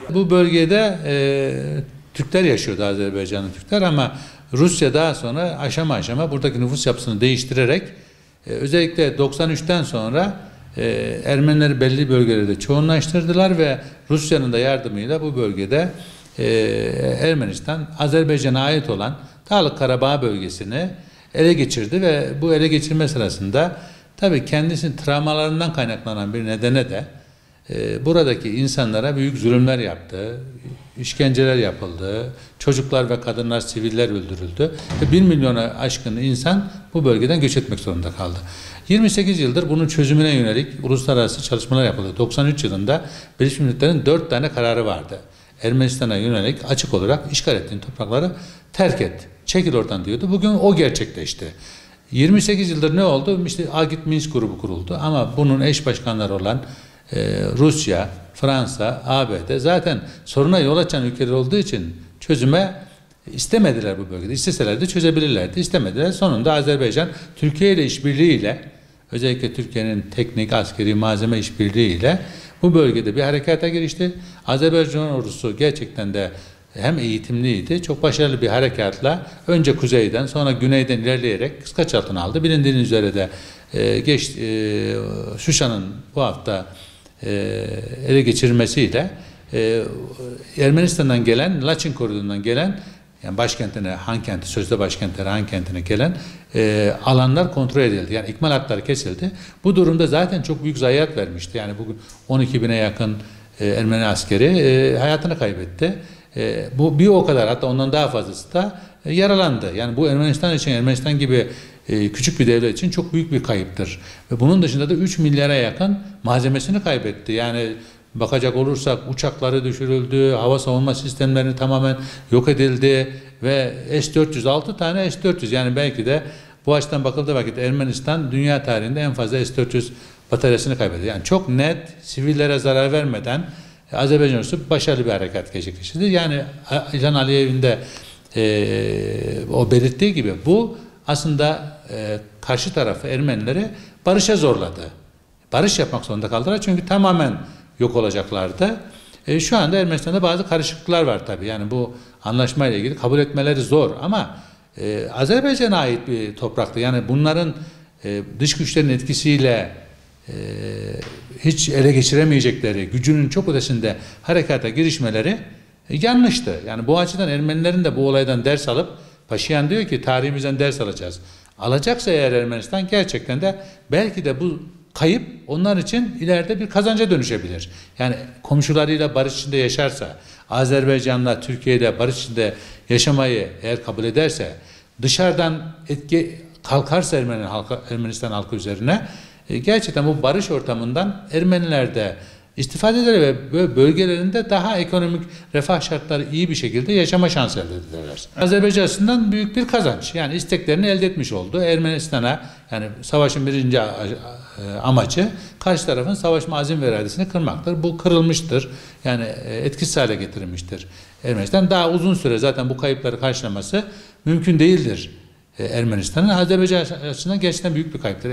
Bu bölgede Türkler yaşıyordu, Azerbaycanlı Türkler, ama Rusya daha sonra aşama aşama buradaki nüfus yapısını değiştirerek özellikle 93'ten sonra Ermenileri belli bölgelerde çoğunlaştırdılar ve Rusya'nın da yardımıyla bu bölgede Ermenistan, Azerbaycan'a ait olan Dağlık Karabağ bölgesini ele geçirdi ve bu ele geçirme sırasında tabii kendisinin travmalarından kaynaklanan bir nedene de buradaki insanlara büyük zulümler yaptı, işkenceler yapıldı, çocuklar ve kadınlar, siviller öldürüldü ve 1 milyona aşkın insan bu bölgeden göç etmek zorunda kaldı. 28 yıldır bunun çözümüne yönelik uluslararası çalışmalar yapıldı. 93 yılında Birleşmiş Milletler'in 4 tane kararı vardı. Ermenistan'a yönelik açık olarak işgal ettiğin toprakları terk et, çekil oradan diyordu. Bugün o gerçekleşti. 28 yıldır ne oldu? İşte Agit Minsk grubu kuruldu ama bunun eş başkanları olan Rusya, Fransa, ABD zaten soruna yol açan ülkeler olduğu için çözüme istemediler bu bölgede. İsteselerdi çözebilirlerdi. İstemediler. Sonunda Azerbaycan Türkiye ile işbirliğiyle, özellikle Türkiye'nin teknik, askeri malzeme işbirliğiyle bu bölgede bir harekata girişti. Azerbaycan ordusu gerçekten de hem eğitimliydi, çok başarılı bir harekatla önce kuzeyden sonra güneyden ilerleyerek kıskaç altına aldı. Bilindiğiniz üzere de Şuşa'nın bu hafta ele geçirilmesiyle Ermenistan'dan gelen, Laçin koridorundan gelen, yani başkentine, Han kenti, sözde başkentleri Han kentine gelen alanlar kontrol edildi. Yani ikmal hatları kesildi. Bu durumda zaten çok büyük zayiat vermişti. Yani bugün 12 bine yakın Ermeni askeri hayatını kaybetti. Bu bir o kadar, hatta ondan daha fazlası da yaralandı. Yani bu Ermenistan için, Ermenistan gibi küçük bir devlet için çok büyük bir kayıptır. Ve bunun dışında da 3 milyara yakın malzemesini kaybetti. Yani bakacak olursak uçakları düşürüldü, hava savunma sistemlerini tamamen yok edildi ve S-400, 6 tane S-400, yani belki de bu açıdan bakıldığı vakit Ermenistan dünya tarihinde en fazla S-400 bataryasını kaybetti. Yani çok net, sivillere zarar vermeden Azerbaycan ordusu başarılı bir harekat gerçekleştirdi. Yani İlhan Aliyev'in de o belirttiği gibi bu aslında karşı tarafı, Ermenileri barışa zorladı. Barış yapmak zorunda kaldılar çünkü tamamen yok olacaklardı. Şu anda Ermenistan'da bazı karışıklıklar var tabii. Yani bu anlaşmayla ilgili kabul etmeleri zor ama Azerbaycan'a ait bir topraktı. Yani bunların dış güçlerin etkisiyle hiç ele geçiremeyecekleri, gücünün çok ötesinde harekata girişmeleri yanlıştı. Yani bu açıdan Ermenilerin de bu olaydan ders alıp, Paşinyan diyor ki tarihimizden ders alacağız. Alacaksa eğer Ermenistan, gerçekten de belki de bu kayıp onlar için ileride bir kazanca dönüşebilir. Yani komşularıyla barış içinde yaşarsa, Azerbaycan'la Türkiye'yle barış içinde yaşamayı eğer kabul ederse, dışarıdan etki kalkarsa Ermenistan halkı üzerine, gerçekten bu barış ortamından Ermeniler de istifade eder ve bölgelerinde daha ekonomik refah şartları iyi bir şekilde yaşama şansı elde ederler. Azerbaycan açısından büyük bir kazanç. Yani isteklerini elde etmiş oldu. Ermenistan'a, yani savaşın birinci amacı karşı tarafın savaşma azim ve iradesini kırmaktır. Bu kırılmıştır. Yani etkisiz hale getirilmiştir. Ermenistan daha uzun süre zaten bu kayıpları karşılaması mümkün değildir. Ermenistan'ın Azerbaycan açısından gerçekten büyük bir kayıptır.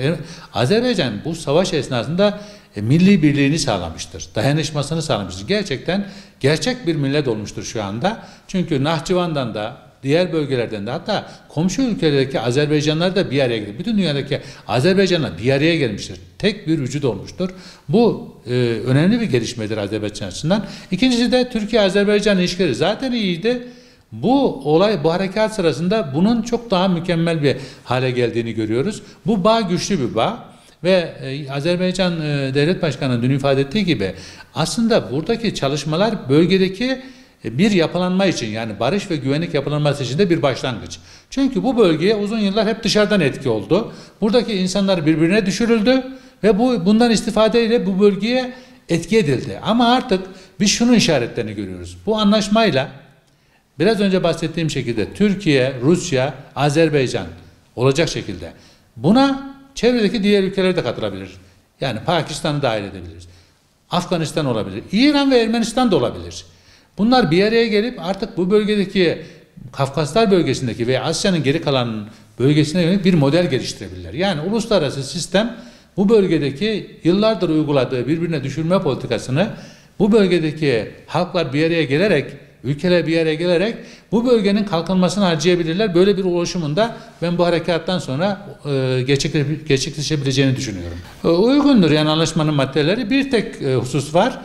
Azerbaycan bu savaş esnasında milli birliğini sağlamıştır. Dayanışmasını sağlamıştır. Gerçekten gerçek bir millet olmuştur şu anda. Çünkü Nahçıvan'dan da, diğer bölgelerden de, hatta komşu ülkelerdeki Azerbaycanlar da bir araya geldi. Bütün dünyadaki Azerbaycanlar bir araya gelmiştir. Tek bir vücut olmuştur. Bu önemli bir gelişmedir Azerbaycan açısından. İkincisi de Türkiye-Azerbaycan ilişkileri zaten iyiydi. Bu olay, bu harekat sırasında bunun çok daha mükemmel bir hale geldiğini görüyoruz. Bu bağ güçlü bir bağ ve Azerbaycan Devlet Başkanı dün ifade ettiği gibi aslında buradaki çalışmalar bölgedeki bir yapılanma için, yani barış ve güvenlik yapılanması için de bir başlangıç. Çünkü bu bölgeye uzun yıllar hep dışarıdan etki oldu. Buradaki insanlar birbirine düşürüldü ve bundan istifadeyle bu bölgeye etki edildi. Ama artık biz şunun işaretlerini görüyoruz. Bu anlaşmayla biraz önce bahsettiğim şekilde Türkiye, Rusya, Azerbaycan olacak şekilde buna çevredeki diğer ülkeler de katılabilir. Yani Pakistan'ı dahil edebiliriz. Afganistan olabilir. İran ve Ermenistan da olabilir. Bunlar bir araya gelip artık bu bölgedeki Kafkaslar bölgesindeki ve Asya'nın geri kalan bölgesine yönelik bir model geliştirebilirler. Yani uluslararası sistem bu bölgedeki yıllardır uyguladığı birbirine düşürme politikasını bu bölgedeki halklar bir araya gelerek, ülkeler bir araya gelerek bu bölgenin kalkınmasını harcayabilirler. Böyle bir oluşumunda ben bu harekattan sonra gerçekleşebileceğini düşünüyorum. Uygundur yani anlaşmanın maddeleri. Bir tek husus var.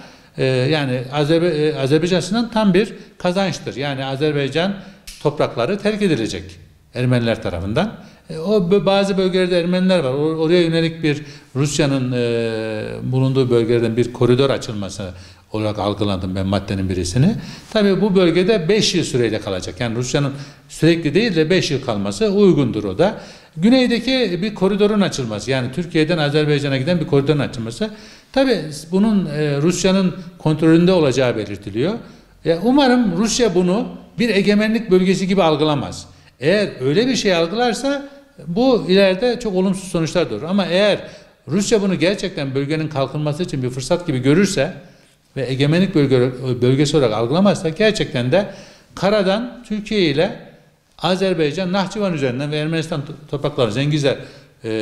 Yani Azerbaycan açısından tam bir kazançtır. Yani Azerbaycan toprakları terk edilecek Ermeniler tarafından. O bazı bölgelerde Ermeniler var. Oraya yönelik bir Rusya'nın bulunduğu bölgelerden bir koridor açılması olarak algıladım ben maddenin birisini. Tabii bu bölgede 5 yıl süreyle kalacak. Yani Rusya'nın sürekli değil de 5 yıl kalması uygundur o da. Güneydeki bir koridorun açılması, yani Türkiye'den Azerbaycan'a giden bir koridorun açılması. Tabii bunun Rusya'nın kontrolünde olacağı belirtiliyor. Umarım Rusya bunu bir egemenlik bölgesi gibi algılamaz. Eğer öyle bir şey algılarsa bu ileride çok olumsuz sonuçlar doğurur. Ama eğer Rusya bunu gerçekten bölgenin kalkınması için bir fırsat gibi görürse ve egemenlik bölgesi olarak algılamazsa gerçekten de karadan Türkiye ile Azerbaycan Nahçıvan üzerinden ve Ermenistan toprakları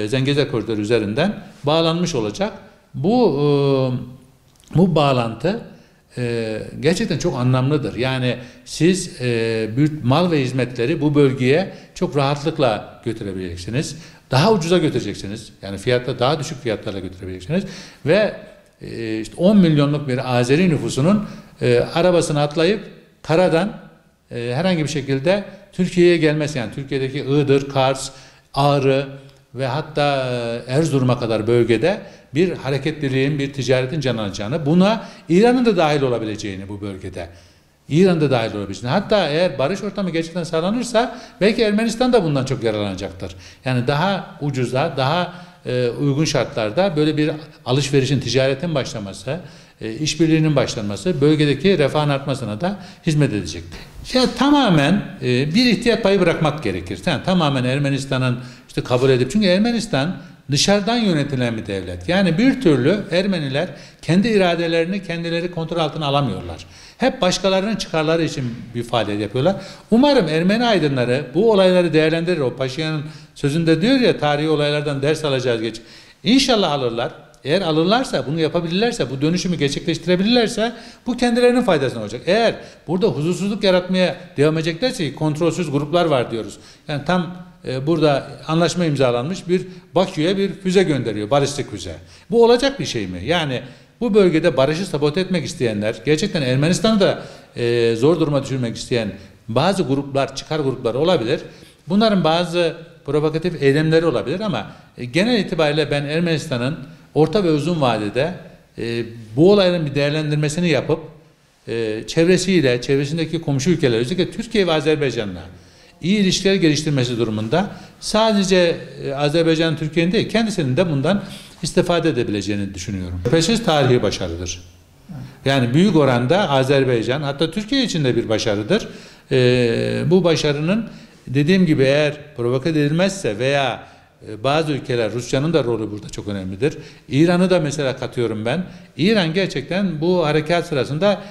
Zengezur koridoru üzerinden bağlanmış olacak. Bu bağlantı gerçekten çok anlamlıdır. Yani siz mal ve hizmetleri bu bölgeye çok rahatlıkla götürebileceksiniz. Daha ucuza götüreceksiniz. Yani fiyatta daha düşük fiyatlarla götürebileceksiniz. Ve işte 10 milyonluk bir Azeri nüfusunun arabasına atlayıp karadan herhangi bir şekilde Türkiye'ye gelmesi, yani Türkiye'deki Iğdır, Kars, Ağrı ve hatta Erzurum'a kadar bölgede bir hareketliliğin, bir ticaretin canlanacağını, buna İran'ın da dahil olabileceğini bu bölgede. İran da dahil olabileceğini. Hatta eğer barış ortamı gerçekten sağlanırsa belki Ermenistan da bundan çok yararlanacaktır. Yani daha ucuza, daha uygun şartlarda böyle bir alışverişin, ticaretin başlaması, işbirliğinin başlanması bölgedeki refahın artmasına da hizmet edecektir. Ya tamamen bir ihtiyat payı bırakmak gerekir. Yani tamamen Ermenistan'ın işte kabul edip, çünkü Ermenistan dışarıdan yönetilen bir devlet. Yani bir türlü Ermeniler kendi iradelerini kendileri kontrol altına alamıyorlar. Hep başkalarının çıkarları için bir faaliyet yapıyorlar. Umarım Ermeni aydınları bu olayları değerlendirir. O Paşinyan'ın sözünde diyor ya, tarihi olaylardan ders alacağız geç. İnşallah alırlar. Eğer alırlarsa, bunu yapabilirlerse, bu dönüşümü gerçekleştirebilirlerse bu kendilerinin faydasına olacak. Eğer burada huzursuzluk yaratmaya devam edeceklerse, ki kontrolsüz gruplar var diyoruz. Yani tam burada anlaşma imzalanmış, bir Bakü'ye bir füze gönderiyor, balistik füze. Bu olacak bir şey mi? Yani bu bölgede barışı sabote etmek isteyenler, gerçekten Ermenistan'ı da zor duruma düşürmek isteyen bazı gruplar, çıkar grupları olabilir. Bunların bazı provokatif eylemleri olabilir ama genel itibariyle ben Ermenistan'ın orta ve uzun vadede bu olayların bir değerlendirmesini yapıp çevresiyle, çevresindeki komşu ülkeler, özellikle Türkiye ve Azerbaycan'la iyi ilişkiler geliştirmesi durumunda sadece Azerbaycan, Türkiye'nin değil, kendisinin de bundan istifade edebileceğini düşünüyorum. Şüphesiz tarihi başarıdır. Yani büyük oranda Azerbaycan, hatta Türkiye için de bir başarıdır. Bu başarının, dediğim gibi, eğer provoke edilmezse veya bazı ülkeler, Rusya'nın da rolü burada çok önemlidir. İran'ı da mesela katıyorum ben. İran gerçekten bu harekat sırasında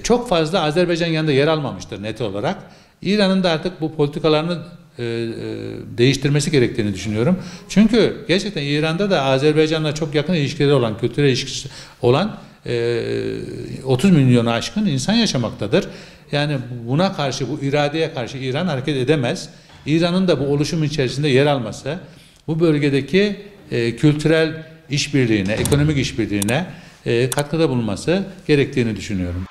çok fazla Azerbaycan yanında yer almamıştır net olarak. İran'ın da artık bu politikalarını değiştirmesi gerektiğini düşünüyorum. Çünkü gerçekten İran'da da Azerbaycan'la çok yakın ilişkileri olan, kültürel ilişkisi olan 30 milyonu aşkın insan yaşamaktadır. Yani buna karşı, bu iradeye karşı İran hareket edemez. İran'ın da bu oluşum içerisinde yer alması, bu bölgedeki kültürel işbirliğine, ekonomik işbirliğine katkıda bulunması gerektiğini düşünüyorum.